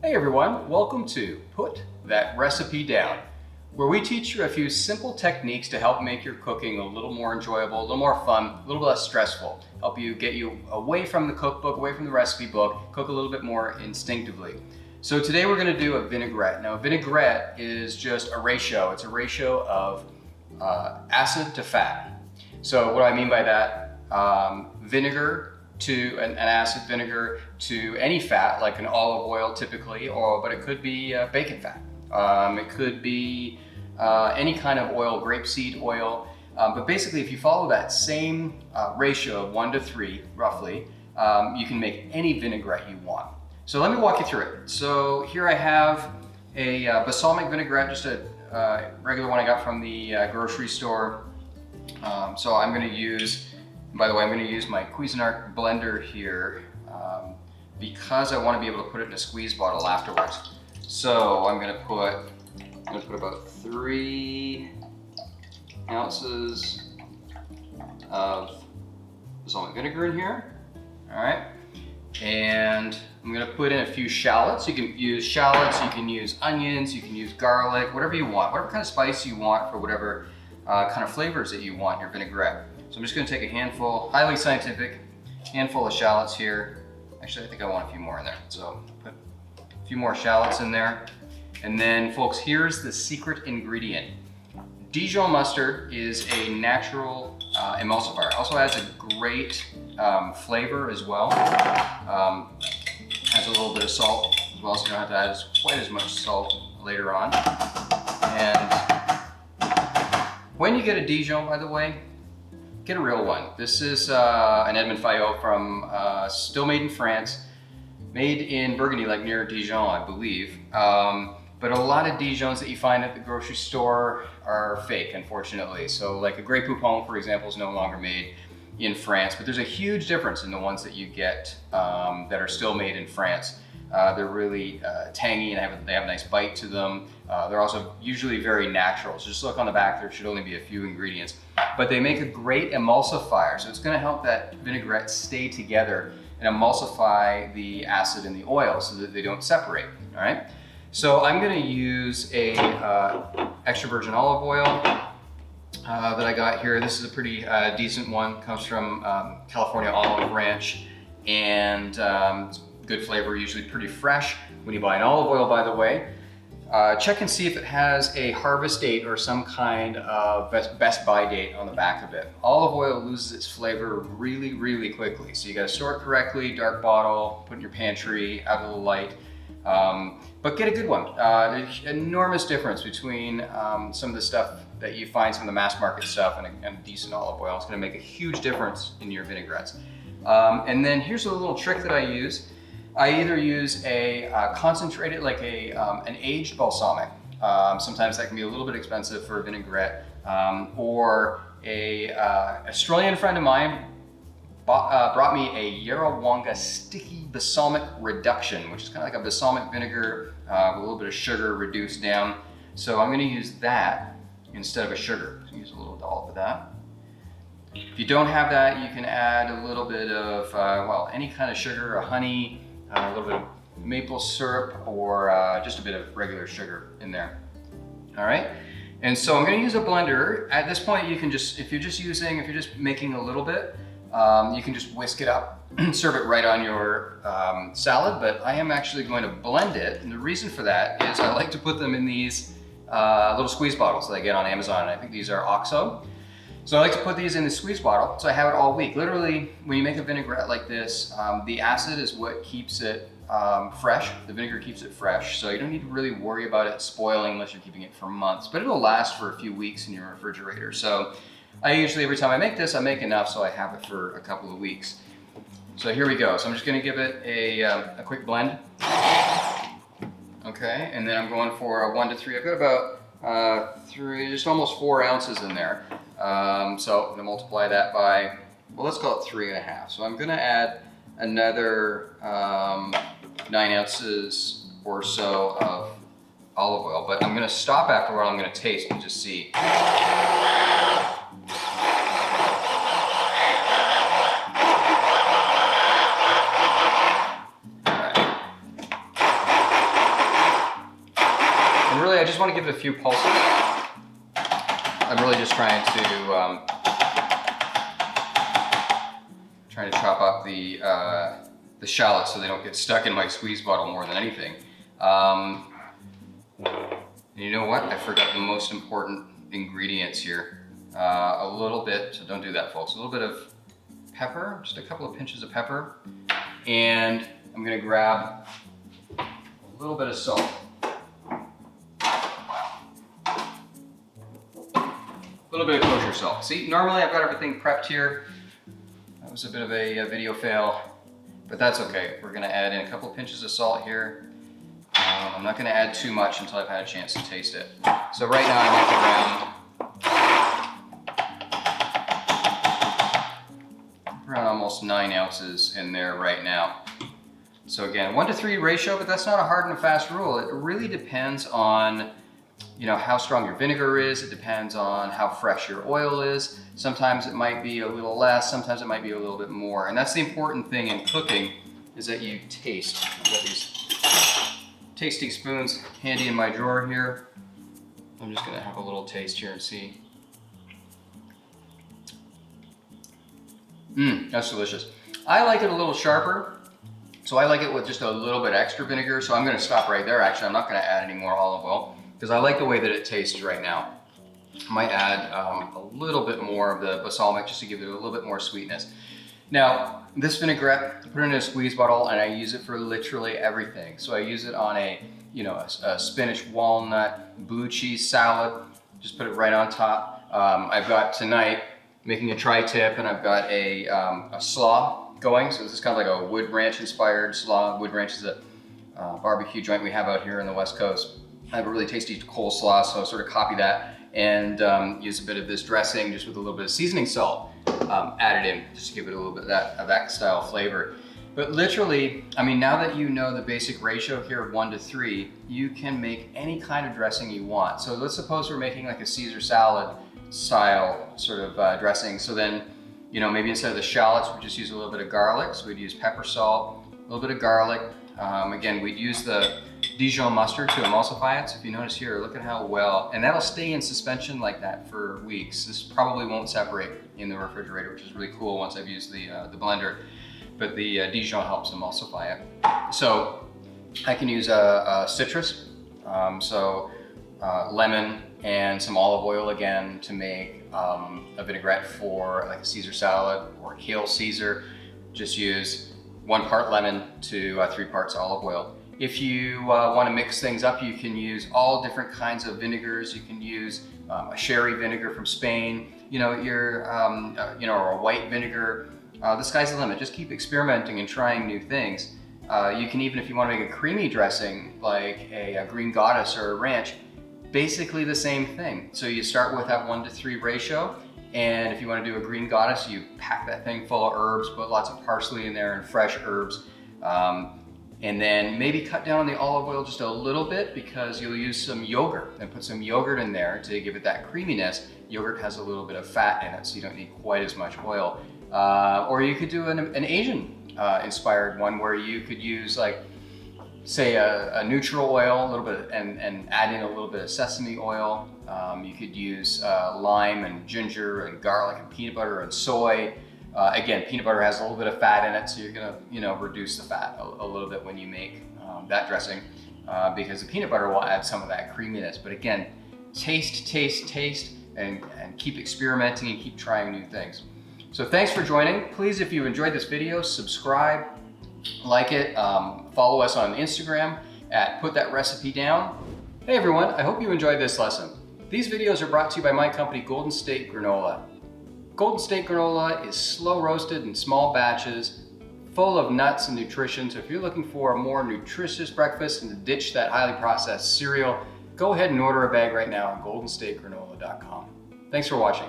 Hey everyone, welcome to Put That Recipe Down, where we teach you a few simple techniques to help make your cooking a little more enjoyable, a little more fun, a little less stressful, help you get you away from the cookbook, away from the recipe book, cook a little bit more instinctively. So today we're going to do a vinaigrette. Now a vinaigrette is just a ratio. It's a ratio of acid to fat. So what do I mean by that? Vinegar to an acid vinegar to any fat, like an olive oil typically, but it could be bacon fat. It could be any kind of oil, grapeseed oil. But basically, if you follow that same ratio of 1 to 3, roughly, you can make any vinaigrette you want. So let me walk you through it. So here I have a balsamic vinaigrette, just a regular one I got from the grocery store. So I'm going to use, by the way, I'm going to use my Cuisinart blender here because I want to be able to put it in a squeeze bottle afterwards. So I'm going to put about 3 ounces of balsamic vinegar in here. All right, and I'm going to put in a few shallots. You can use shallots, you can use onions, you can use garlic, whatever you want, whatever kind of spice you want for whatever kind of flavors that you want in your vinaigrette. So I'm just going to take a handful, highly scientific, handful of shallots here. Actually, I think I want a few more in there. So put a few more shallots in there. And then folks, here's the secret ingredient. Dijon mustard is a natural emulsifier. It also has a great flavor as well. Has a little bit of salt as well, so you don't have to add quite as much salt later on. And when you get a Dijon, by the way, get a real one. This is an Edmond Fayot from, still made in France, made in Burgundy, like near Dijon, I believe. But a lot of Dijons that you find at the grocery store are fake, unfortunately. So like a Grey Poupon, for example, is no longer made in France, but there's a huge difference in the ones that you get that are still made in France. They're really tangy and they have a nice bite to them. They're also usually very natural. So just look on the back, there should only be a few ingredients. But they make a great emulsifier. So it's gonna help that vinaigrette stay together and emulsify the acid and the oil so that they don't separate, all right? So I'm gonna use a extra virgin olive oil that I got here. This is a pretty decent one. Comes from California Olive Ranch, and good flavor, usually pretty fresh. When you buy an olive oil, by the way, check and see if it has a harvest date or some kind of best by date on the back of it. Olive oil loses its flavor really, really quickly. So you gotta store it correctly, dark bottle, put in your pantry, out of the light. But get a good one. There's enormous difference between some of the stuff that you find, some of the mass market stuff, and a decent olive oil. It's gonna make a huge difference in your vinaigrettes. And then here's a little trick that I use. I either use a concentrated, like an aged balsamic. Sometimes that can be a little bit expensive for a vinaigrette. Or a Australian friend of mine brought me a Yarrawonga sticky balsamic reduction, which is kind of like a balsamic vinegar with a little bit of sugar reduced down. So I'm going to use that instead of a sugar. So use a little dollop of that. If you don't have that, you can add a little bit of, well, any kind of sugar, a honey, a little bit of maple syrup, or just a bit of regular sugar in there. All right. And so I'm going to use a blender. At this point, you can just, if you're just making a little bit, you can just whisk it up, serve it right on your salad, but I am actually going to blend it. And the reason for that is I like to put them in these little squeeze bottles that I get on Amazon. I think these are OXO. So I like to put these in the squeeze bottle, so I have it all week. Literally, when you make a vinaigrette like this, the acid is what keeps it fresh. The vinegar keeps it fresh, so you don't need to really worry about it spoiling unless you're keeping it for months, but it'll last for a few weeks in your refrigerator. So I usually, every time I make this, I make enough so I have it for a couple of weeks. So here we go. So I'm just gonna give it a quick blend. Okay, and then I'm going for a 1 to 3. I've got about 3, just almost 4 ounces in there. So I'm gonna multiply that by, well, let's call it 3.5. So I'm gonna add another 9 ounces or so of olive oil, but I'm gonna stop after a while. I'm gonna taste and just see. I just want to give it a few pulses. I'm really just trying to chop up the shallots so they don't get stuck in my squeeze bottle more than anything. And you know what? I forgot the most important ingredients here. A little bit, so don't do that, folks. A little bit of pepper, just a couple of pinches of pepper. And I'm gonna grab a little bit of salt. A little bit of kosher salt. See, normally I've got everything prepped here. That was a bit of a video fail, but that's okay. We're gonna add in a couple of pinches of salt here. I'm not gonna add too much until I've had a chance to taste it. So right now I'm at around almost 9 ounces in there right now. So again, 1-to-3 ratio, but that's not a hard and fast rule. It really depends on, you know, how strong your vinegar is. It depends on how fresh your oil is. Sometimes it might be a little less, sometimes it might be a little bit more. And that's the important thing in cooking, is that you taste. I've got these tasting spoons handy in my drawer here. I'm just gonna have a little taste here and see. That's delicious. I like it a little sharper, so I like it with just a little bit extra vinegar. So I'm gonna stop right there. Actually, I'm not gonna add any more olive oil because I like the way that it tastes right now. I might add a little bit more of the balsamic just to give it a little bit more sweetness. Now, this vinaigrette, I put it in a squeeze bottle and I use it for literally everything. So I use it on a spinach walnut blue cheese salad. Just put it right on top. I've got tonight making a tri-tip, and I've got a slaw going. So this is kind of like a Wood Ranch inspired slaw. Wood Ranch is a barbecue joint we have out here in the West Coast. I have a really tasty coleslaw, so I'll sort of copy that and use a bit of this dressing just with a little bit of seasoning salt added in, just to give it a little bit of that style flavor. But literally, I mean, now that you know the basic ratio here of 1-to-3, you can make any kind of dressing you want. So let's suppose we're making like a Caesar salad style sort of dressing. So then, you know, maybe instead of the shallots, we just use a little bit of garlic. So we'd use pepper, salt, a little bit of garlic. Again, we'd use the Dijon mustard to emulsify it. So if you notice here, look at how well, and that'll stay in suspension like that for weeks. This probably won't separate in the refrigerator, which is really cool once I've used the blender. But the Dijon helps emulsify it. So I can use a citrus, lemon and some olive oil again to make a vinaigrette for like a Caesar salad or kale Caesar. Just use 1 part lemon to 3 parts olive oil. If you want to mix things up, you can use all different kinds of vinegars. You can use a sherry vinegar from Spain, or a white vinegar. The sky's the limit. Just keep experimenting and trying new things. You can even, if you want to make a creamy dressing, like a green goddess or a ranch, basically the same thing. So you start with that 1-to-3 ratio, and if you want to do a green goddess, you pack that thing full of herbs, put lots of parsley in there and fresh herbs, and then maybe cut down on the olive oil just a little bit because you'll use some yogurt and put some yogurt in there to give it that creaminess. Yogurt has a little bit of fat in it, so you don't need quite as much oil. Or you could do an Asian inspired one where you could use, like, say a neutral oil, a little bit, and add in a little bit of sesame oil. You could use lime and ginger and garlic and peanut butter and soy. Again, peanut butter has a little bit of fat in it, so you're gonna, reduce the fat a little bit when you make that dressing, because the peanut butter will add some of that creaminess. But again, taste, and keep experimenting and keep trying new things. So thanks for joining. Please, if you enjoyed this video, subscribe, like it, follow us on Instagram at Put That Recipe Down. Hey everyone, I hope you enjoyed this lesson. These videos are brought to you by my company, Golden State Granola. Golden State Granola is slow roasted in small batches, full of nuts and nutrition. So if you're looking for a more nutritious breakfast and to ditch that highly processed cereal, go ahead and order a bag right now on goldenstategranola.com. Thanks for watching.